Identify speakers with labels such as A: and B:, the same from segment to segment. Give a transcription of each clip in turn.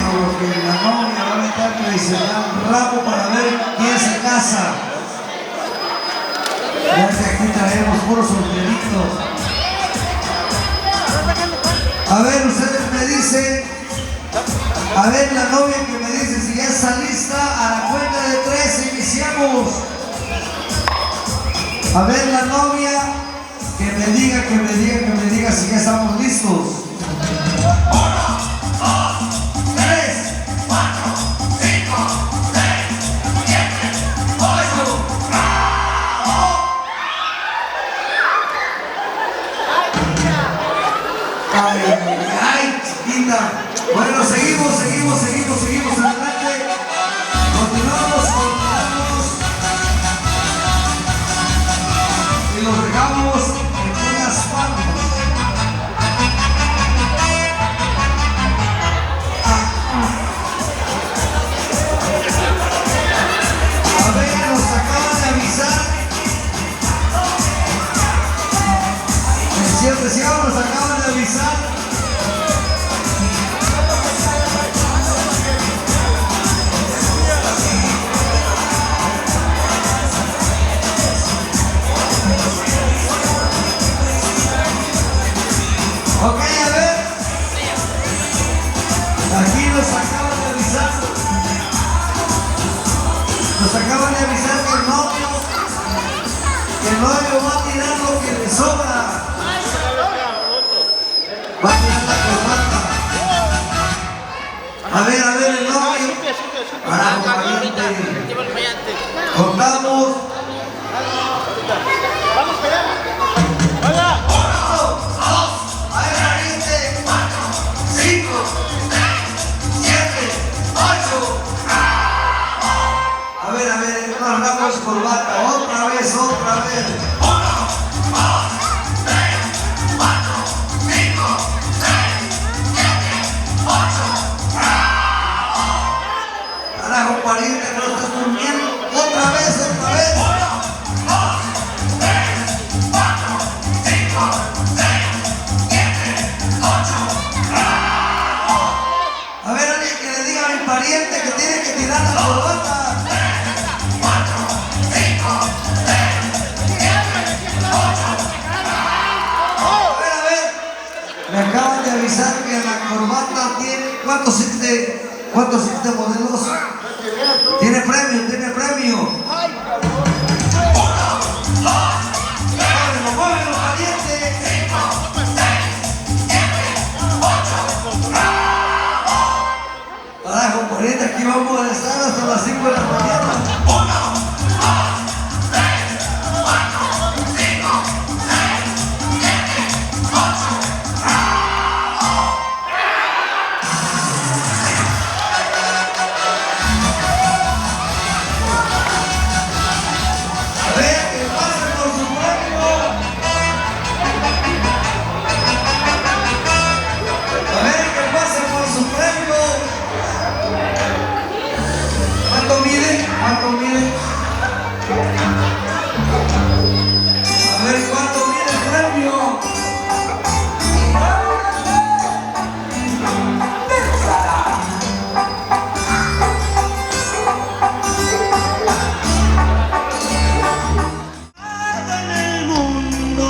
A: porque la novia va a meter tradicional ramo para ver quién se casa. Ya que aquí traemos puros solteritos. A ver, ustedes me dicen, a ver la novia que me dice si ya está lista, a la cuenta de 3 iniciamos. A ver la novia que me diga si ya estamos listos. 1, 2, 3, 4, 5, 6, 7, 8. ¡Ay, ay, chiquita! Bueno, seguimos adelante. Continuamos. Y los dejamos en unas manos. A ver, nos acaban de avisar. Nos acaban de avisar. Ok, a ver. Aquí nos acaban de avisar. Nos acaban de avisar que el novio va a tirar lo que le sobra. Va a tirar la corbata. A ver, el novio. Para acompañante. Contamos.
B: Vamos para allá. ¡Hola!
A: 5, 6, 7, 8. A ver, no hagamos corbata. Otra vez. 1, 2, 3, 4, 5, 6, 7, 8. Carajo, pariente, no estás durmiendo. Otra vez. 1, 2, 3, 4, 5, 6, 7, 8. A ver, alguien que le diga a mi pariente que tiene que tirar la corbata. 4, 5, 6, 7, 8. A ver. Me acaban de avisar que la corbata tiene... ¿Cuántos modelos? Tiene premio. 1, 2, muévelo, pariente. 5, 6, 7, 8. Carajo, pariente, aquí vamos a estar hasta las 5 de la mañana. 1, 2, 3, 4, 5, 6, 7, 8. A ver, que pasen por su premio. A ver, que pasen por su premio. ¿Cuánto mide? A ver, ¿cuánto mide el premio?
C: En el mundo,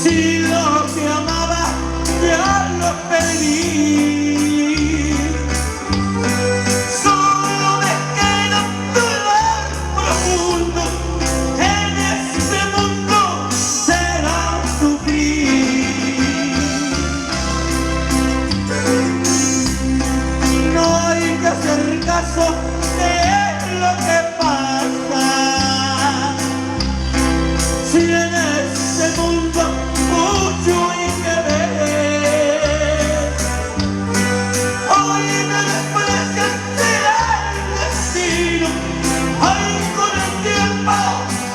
C: si lo que amaba ya lo perdí. Solo me queda dolor profundo. En este mundo será sufrir. No hay que hacer caso de lo que pasa. Si en este mundo mucho hay que ver, hoy me desprecian, será el destino. Hoy con el tiempo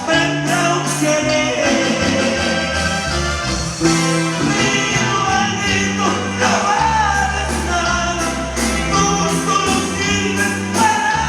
C: vendrá un querer. Río maldito, no vales nada, tú solo sirves para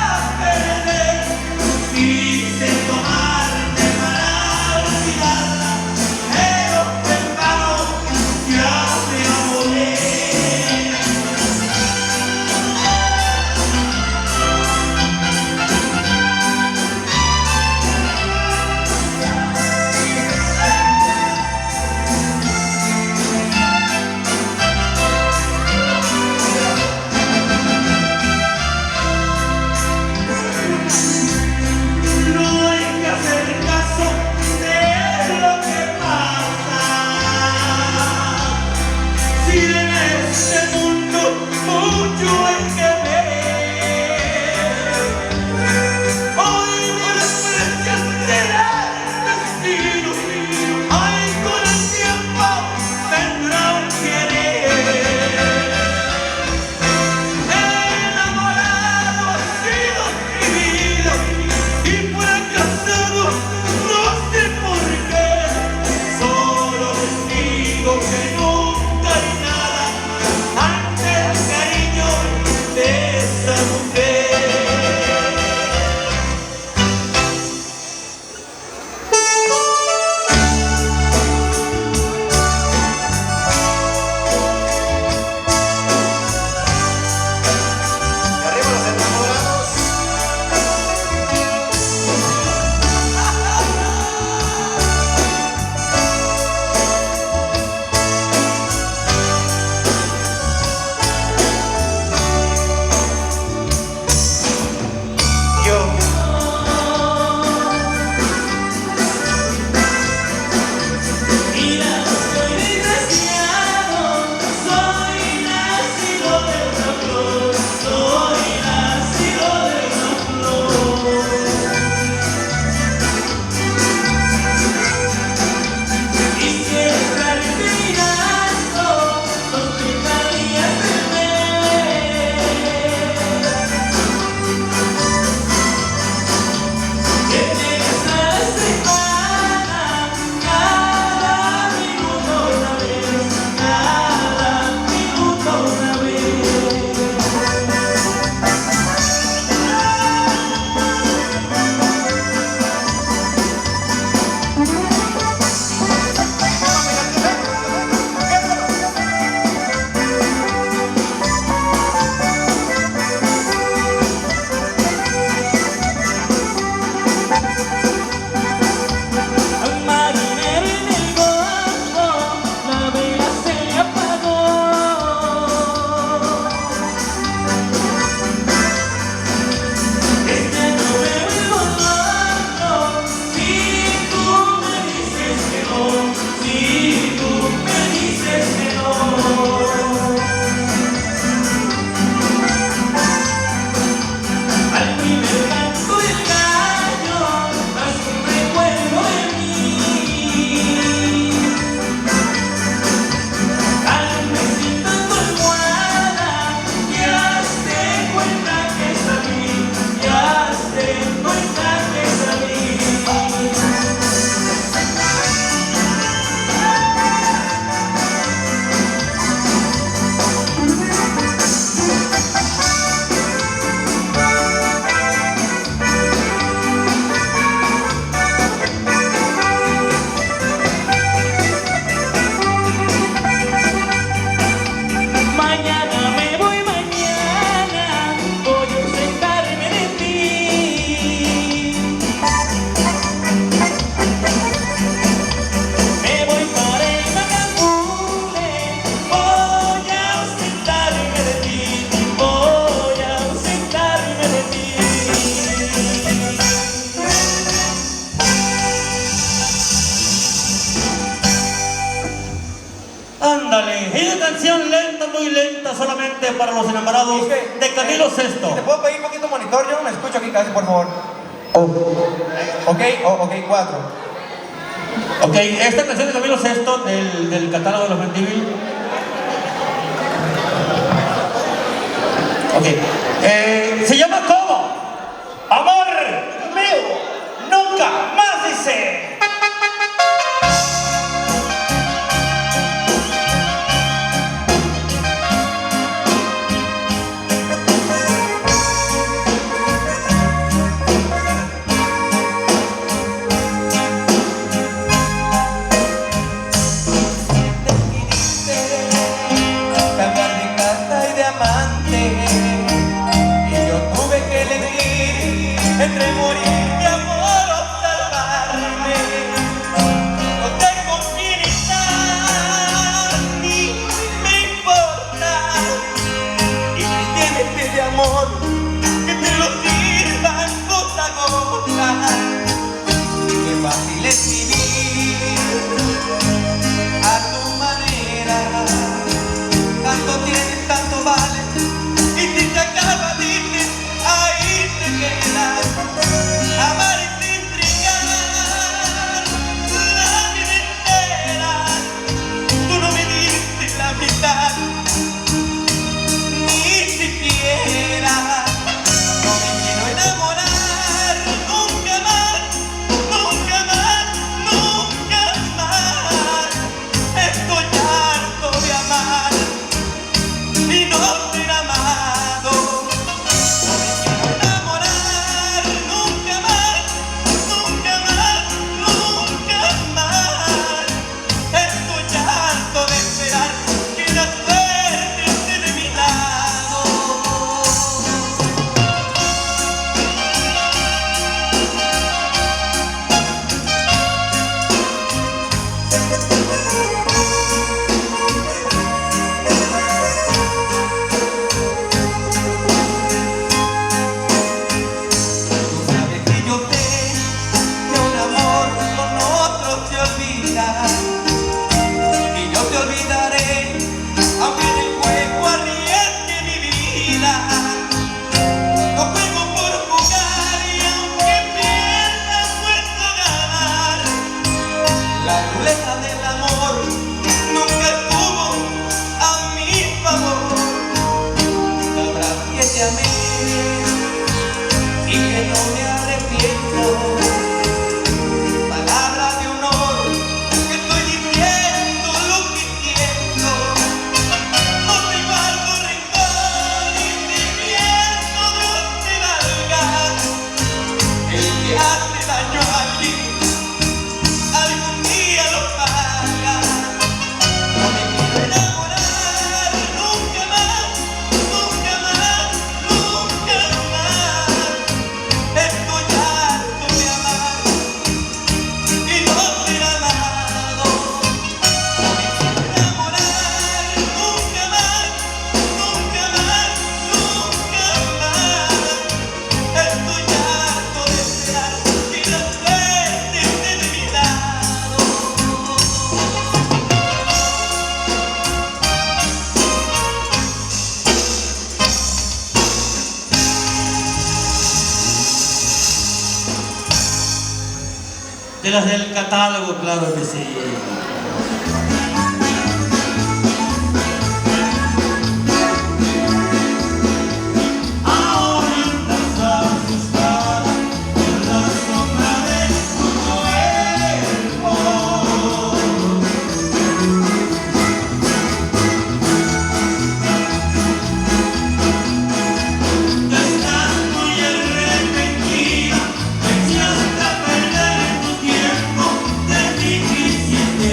C: esta solamente para los enamorados de Camilo
B: ¿Te
C: VI.
B: puedo pedir un poquito monitor? Yo no me escucho aquí casi, por favor. Oh. Ok, ok, 4.
C: Ok, esta canción de Camilo VI del catálogo de los Mentibil. Ok, se llama ¿cómo? Amor mío, nunca más dice.
B: Cambiar de casa y de amante, y yo tuve que elegir entre morir de amor o salvarme. No tengo quién estar, ni me importa, y si tienes de amor, que te lo sirvan gota a gota. Qué fácil es vivir a tu manera. Tanto tienes, tanto vales, y si te acaba dices, ahí te quedas. Amar es intrigar la vida entera. Tú no me diste la mitad, ni siquiera. No me quiero enamorar nunca más, nunca más, nunca más. Estoy harto de amar y no ser amado. No me quiero enamorar nunca más, nunca más, nunca más. Estoy harto de esperar que la suerte esté de mi lado. Tú sabes que yo sé que un amor con otro se olvida, y yo te olvidaré, aunque en el juego arriesgue mi vida. No juego por jugar y aunque pierda puedo ganar. La ruleta del amor nunca estuvo a mi favor. Sabrás que te amé y que no me arrepiento. Palabra de honor, que estoy diciendo lo que siento. No te guardo rencor ni te miento, Dios te valga. El que hace daño a alguien, algún día lo paga. No me quiero enamorar nunca más, nunca más, nunca más. Estoy harto de amar y no ser amado. No me quiero enamorar nunca más, nunca más, nunca más. Estoy harto de esperar que la suerte esté de mi lado.
C: De las del catálogo, claro que sí. Ahorita está asustada por la sombra de su cuerpo. Estás muy arrepentida, echaste a perder tu tiempo, te dijiste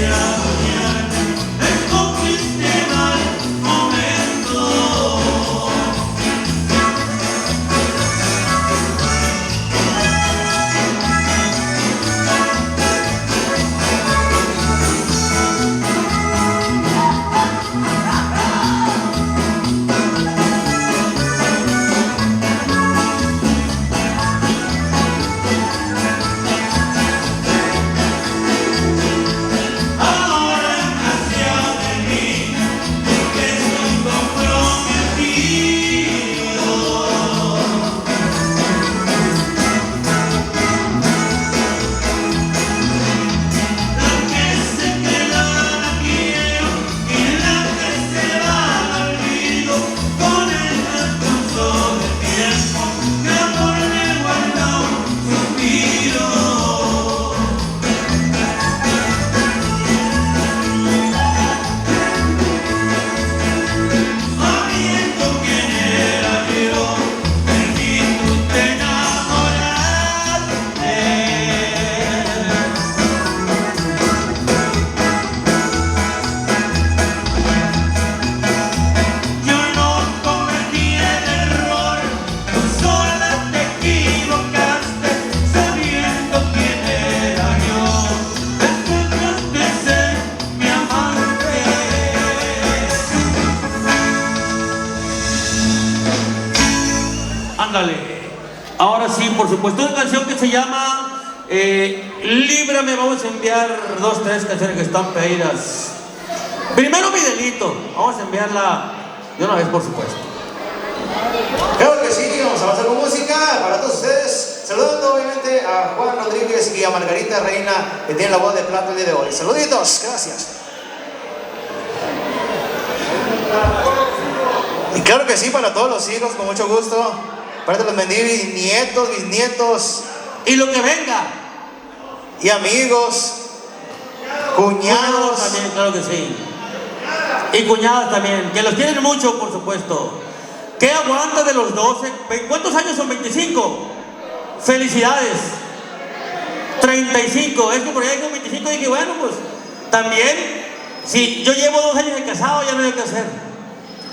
C: Ándale. Ahora sí, por supuesto, una canción que se llama Líbrame. Vamos a enviar 2, 3 canciones que están pedidas. Primero Miguelito, vamos a enviarla de una vez, por supuesto.
A: Claro que sí, vamos a avanzar con música para todos ustedes. Saludando obviamente a Juan Rodríguez y a Margarita Reina, que tienen la voz de plata el día de hoy. Saluditos, gracias. Y claro que sí, para todos los hijos, con mucho gusto. Para los Mendívil, nietos, bisnietos.
C: Y lo que venga.
A: Y amigos, cuñados.
C: También, claro que sí. Y cuñadas también, que los quieren mucho, por supuesto. ¿Qué aguanta de los 12? ¿Cuántos años son? 25. Felicidades. 35. Es que por ahí con 25 dije, bueno, pues también, si yo llevo 2 años de casado, ya no hay que hacer.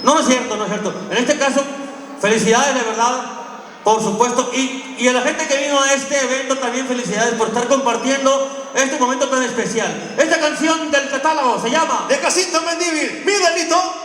C: No, no es cierto, no es cierto. En este caso, felicidades, de verdad, por supuesto. Y a la gente que vino a este evento también felicidades por estar compartiendo este momento tan especial. Esta canción del catálogo se llama
A: De Jacinto Mendívil, Miguelito.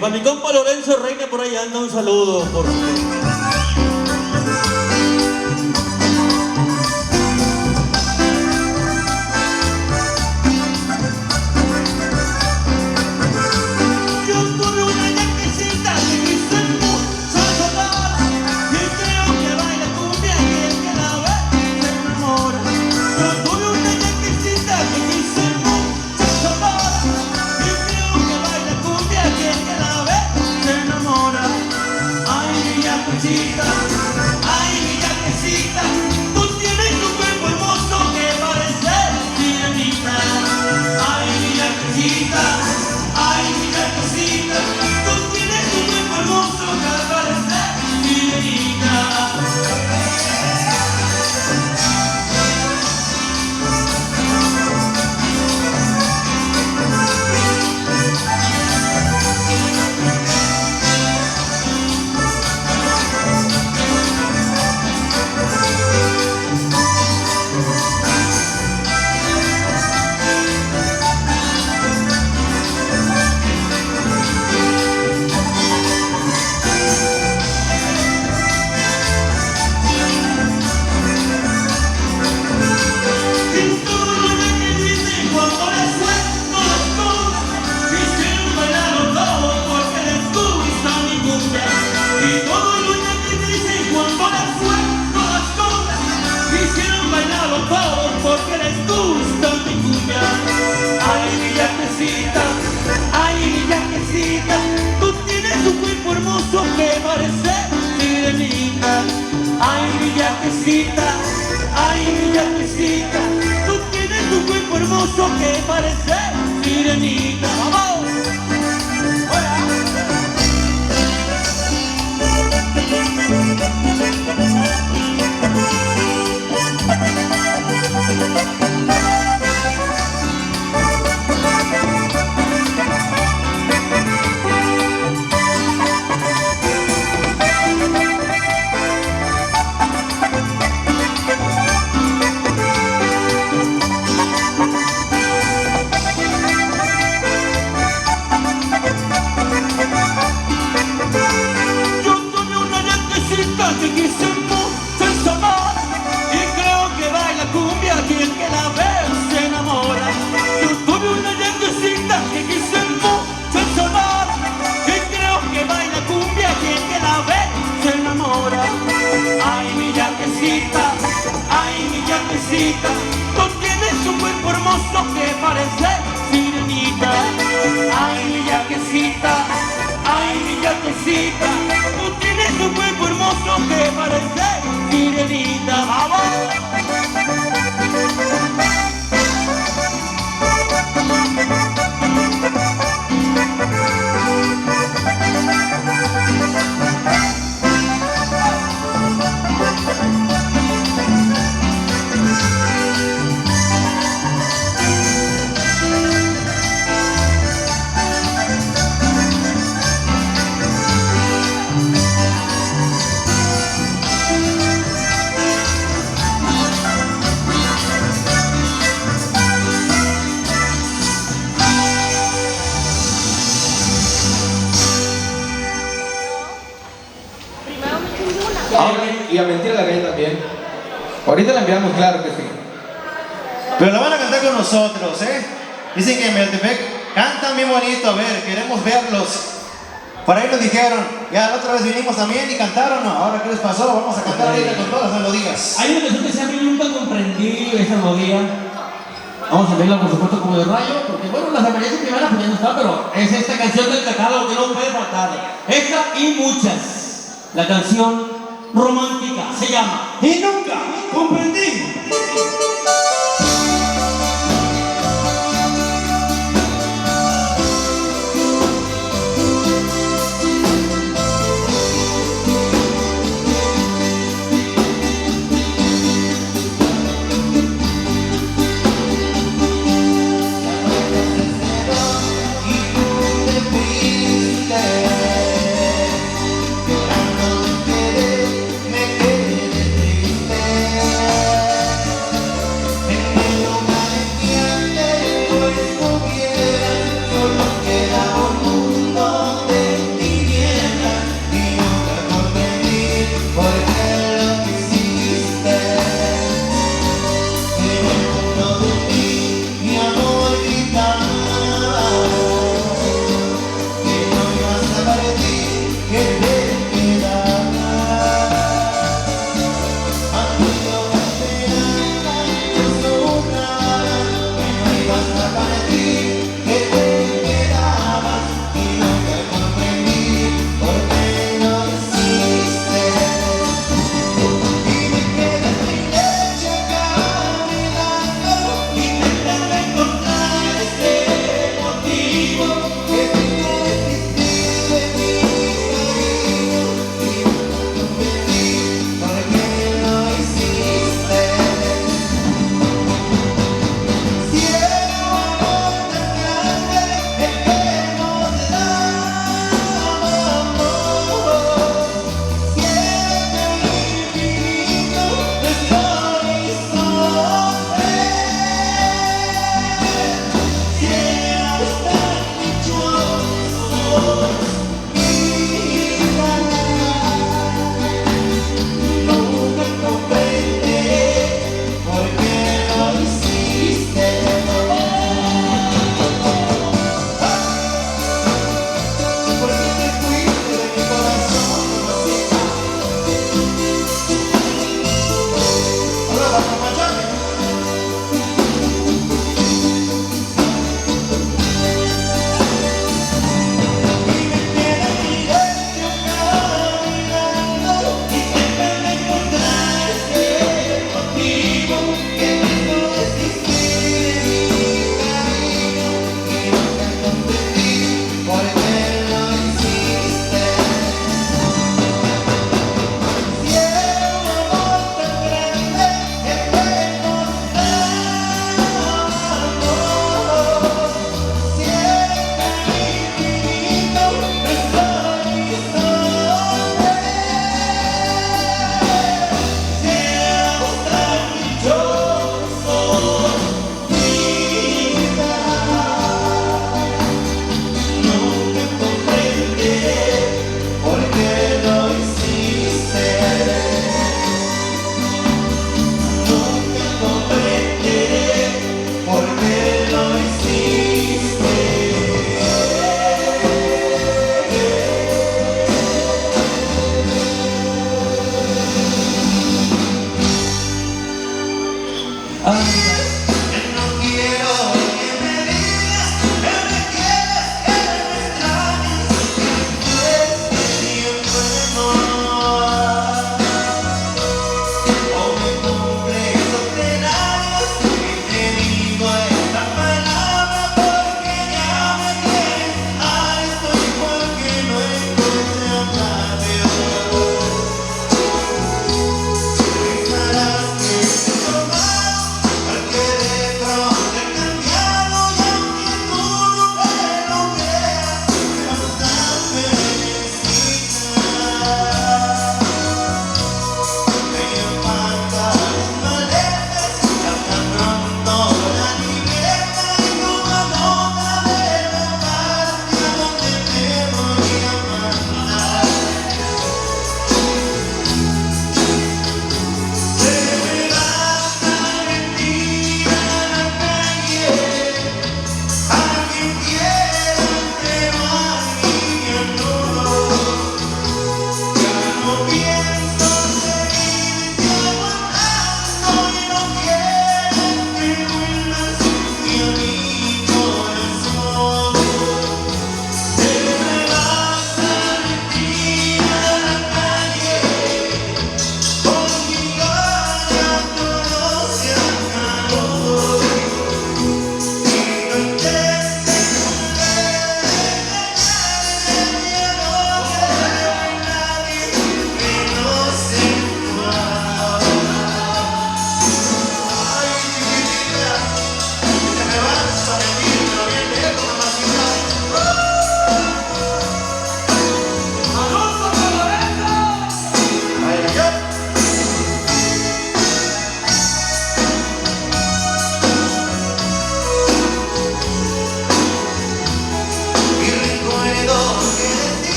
C: Para mi compa Lorenzo Reina, por ahí anda, un saludo. Por favor.
D: Ay, ella
C: hermoso que parece sirenita. ¡Vamos! Yo tuve una llanquecita que quise mucho ensomar y creo que baila cumbia quien que la ve se enamora. Yo tuve una llanquecita que quise mucho ensomar y creo que baila cumbia quien que la ve se enamora. Ay, mi llanquecita, tú tienes un cuerpo hermoso que parece sirenita. Ay, mi llanquecita, tú tienes un cuerpo hermoso que parece sirenita. ¡Vamos!
D: Y a Mentira la Calle también. Ahorita la enviamos, claro que sí.
A: Pero la van a cantar con nosotros, ¿eh? Dicen que en Meltepec cantan bien bonito, a ver, queremos verlos. Por ahí nos dijeron, ya la otra vez vinimos también y cantaron, ¿no? Ahora, ¿qué les pasó? Vamos a cantar ahorita con todas las melodías.
E: Hay una canción que se llama Yo nunca comprendí esa melodía. Vamos a verla por supuesto como de rayo, porque bueno, las amarillas primeras pues ya no está, pero es esta canción del catálogo que no puede faltar. Esta y muchas. La canción romántica se llama Y nunca comprendí.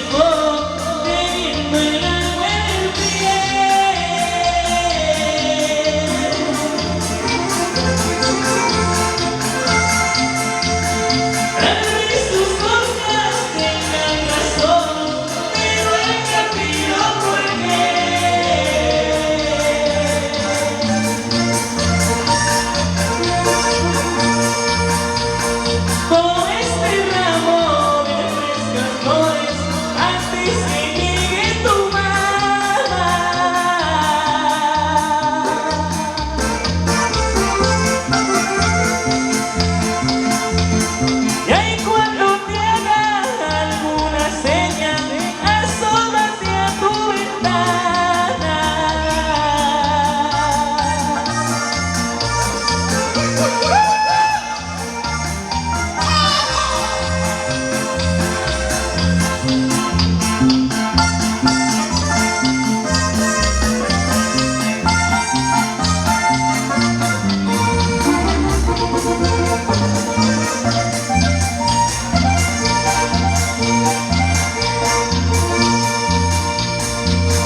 E: dejó teniendo el alma en el pie. Tal vez sus cosas tengan razón, pero el camino por qué. Con este ramo de frescas flores, antes que llegue tu mamá. Y ahí cuando te haga alguna seña, asómate a tu ventana.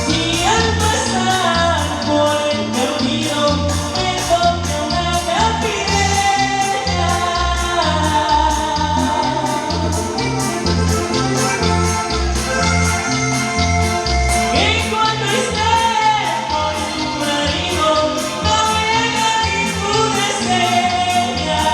E: Si al pasar por el camino me toque una capilla, que cuando esté con tu marido no me haga ninguna seña.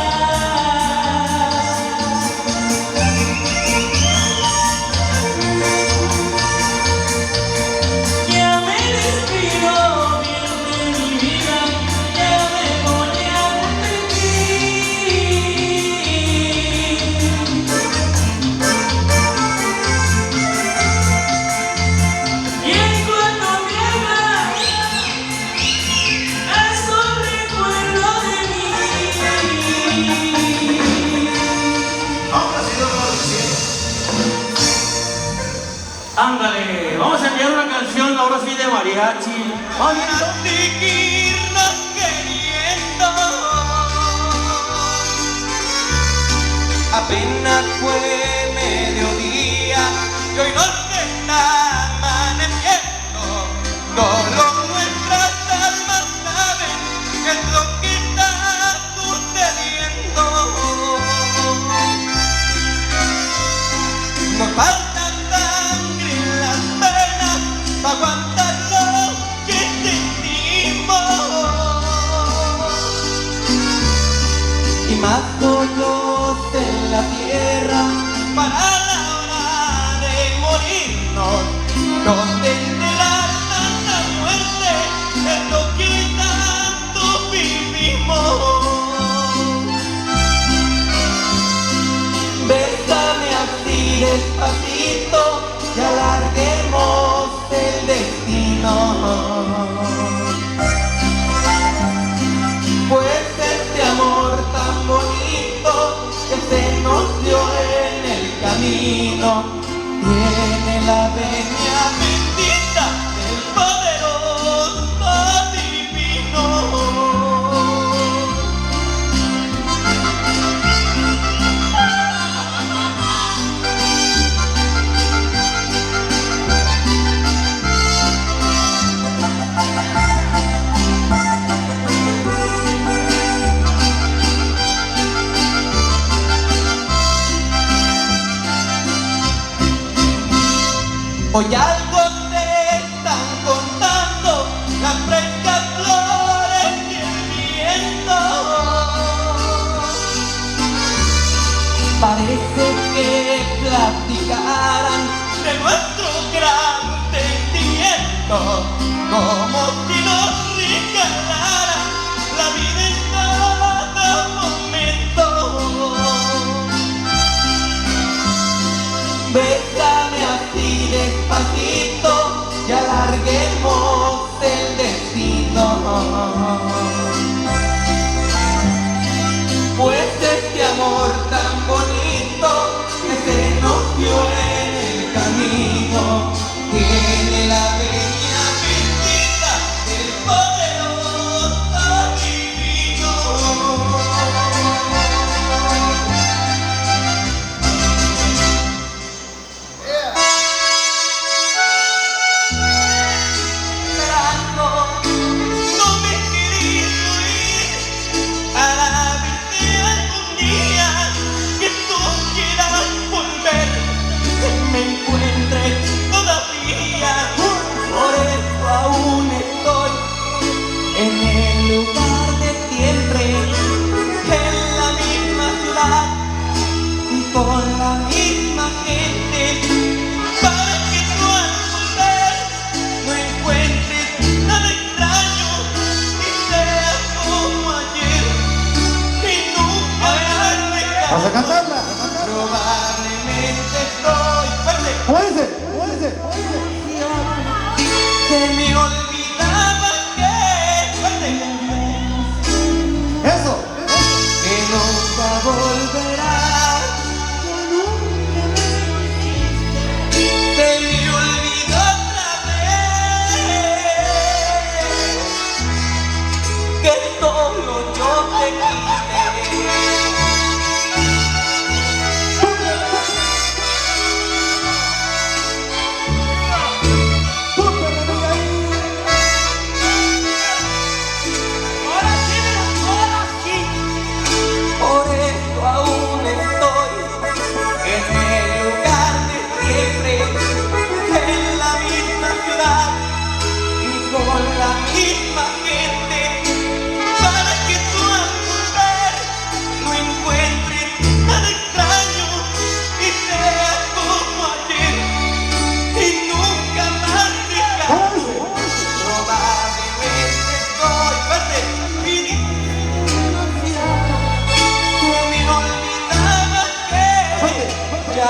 E: Ya me despido bien de mi vida, ya me voy a despedir. Y cuando me haga, haz un recuerdo de mí.
C: Ándale, vamos a enviar una canción ahora sí de mariachi.
B: Para seguirnos queriendo. Apenas fue mediodía y hoy nos está amaneciendo. Solo nuestras almas saben qué es lo que está sucediendo. Nos falta sangre en las venas para aguantar lo que sentimos. Y más solos en la tierra para la hora de morirnos. Donde de la santa muerte es lo que tanto vivimos. Bésame así despacito y alarguemos el destino. Pues este amor tan bonito que se nos dio en el camino tiene la venia bendita del poderoso divino. Hoy algo te están contando las frescas flores y el viento. Parece que platicaran de nuestro gran sentimiento, como si nos regalaran la vida en cada momento. Bésame así despacito y alarguemos el destino. Pues este amor tan bonito que se nos dio en el camino tiene la venia bendita del poderoso divino.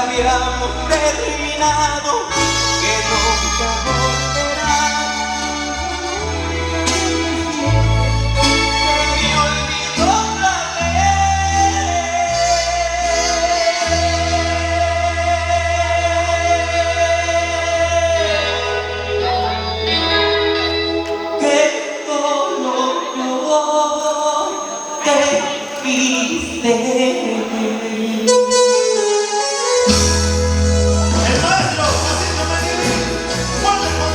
B: habíamos terminado, que nunca volverá. Me olvidó otra vez. Que solo yo te quise.
A: El maestro Jacinto Manieri, fuerte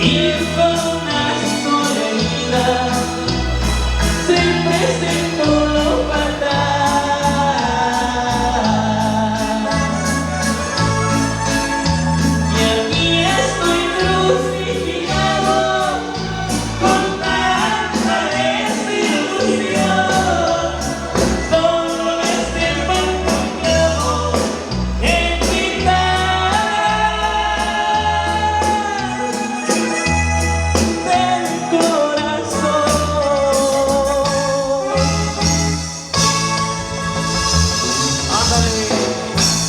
F: y con una soledad se presentó lo fatal. Y aquí estoy crucificado con tanta desilusión. Solo este cuerpo clavo en del corazón.
E: Ándale.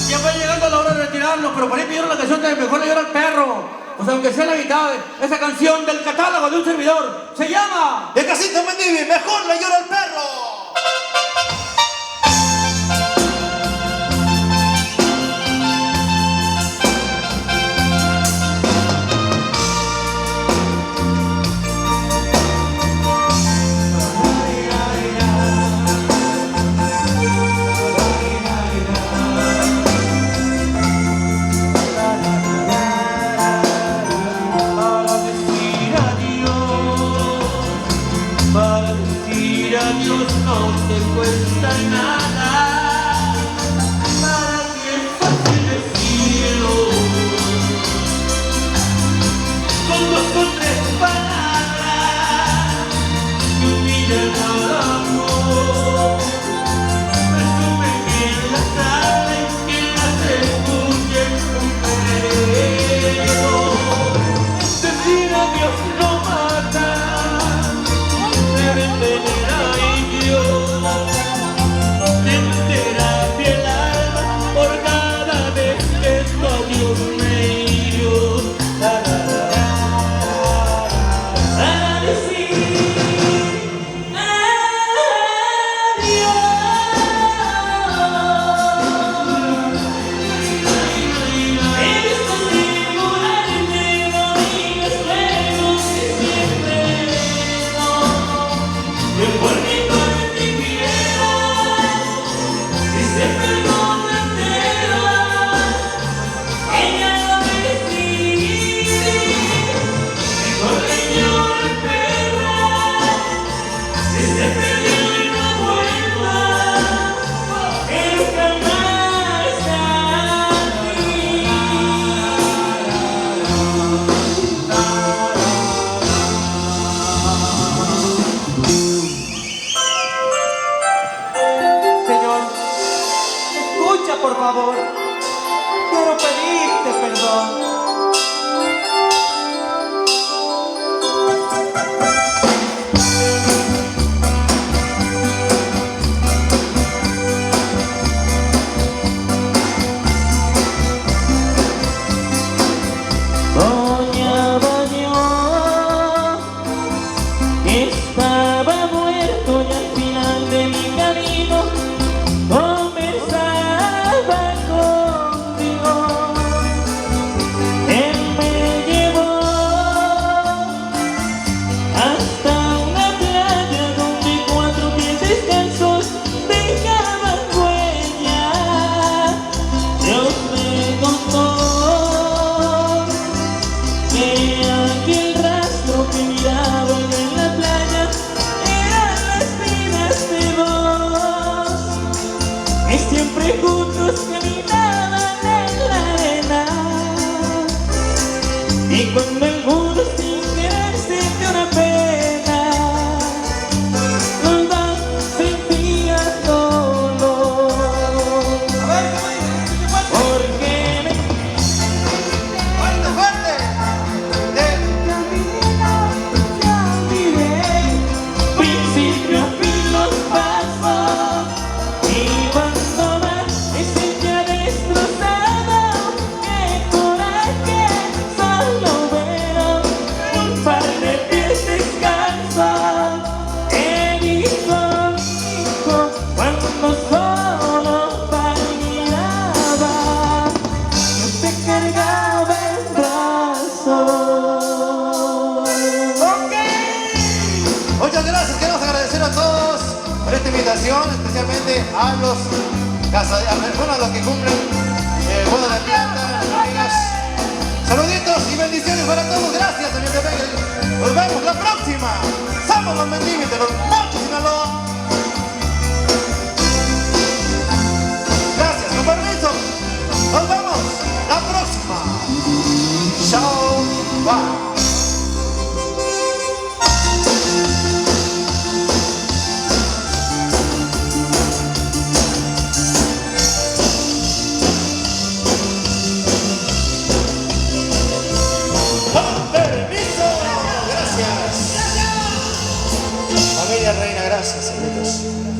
E: Ya va llegando la hora de retirarnos, pero por ahí pidieron la canción de Mejor le llora al perro. Pues aunque sea la mitad de esa canción del catálogo de un servidor, se llama...
B: De Casita Mendivi, mejor le llora al perro.
F: Para decir adiós no te cuesta nada, para ti es fácil decirlo, con 2 o 3 palabras que humillan al amor, resumen en la sala y que las escuche un perro. Decir adiós no mata, te terapia el alma por cada vez que tu adiós me hirió. Para decir adiós, esto seguramente no digas luego que siempre no. Que por mi parte quieras y siempre con entero ella lo decide. Mejor le llora al perro si se perdió y no vuelva, pero jamás a ti.
B: Señor, escucha por favor. Quiero pedirte perdón.
F: Soñaba yo que estaba muerto y al final de mi camino conversaba contigo. Él me llevó hasta una playa donde 4 pies descalzos dejaban huella. Dios me contó que aquel rastro que miraba yo en la playa eran las vidas de 2 que siempre juntos caminaban en la arena. Y cuando el mundo sin querer sintió una pena, los 2 sentían dolor. Porque me
B: ¡Fuerte, fuerte!
F: principio a fin los pasos y cuando más me sentía destrozado, qué coraje, solo veo un par de pies descalzos. Hijo, cuando solo caminaba, yo te cargaba en brazos.
B: Muchas gracias, queremos agradecer a todos por esta invitación, especialmente a los a los que cumplen el boda de plata, los niños. Saluditos y bendiciones para todos, gracias, señor Pepe.
G: los Mendimios de los Montes, Sinaloa. Gracias, con permiso. Nos vemos la próxima. Chao. Bye. Permiso, gracias. Familia Reina, gracias, amigos.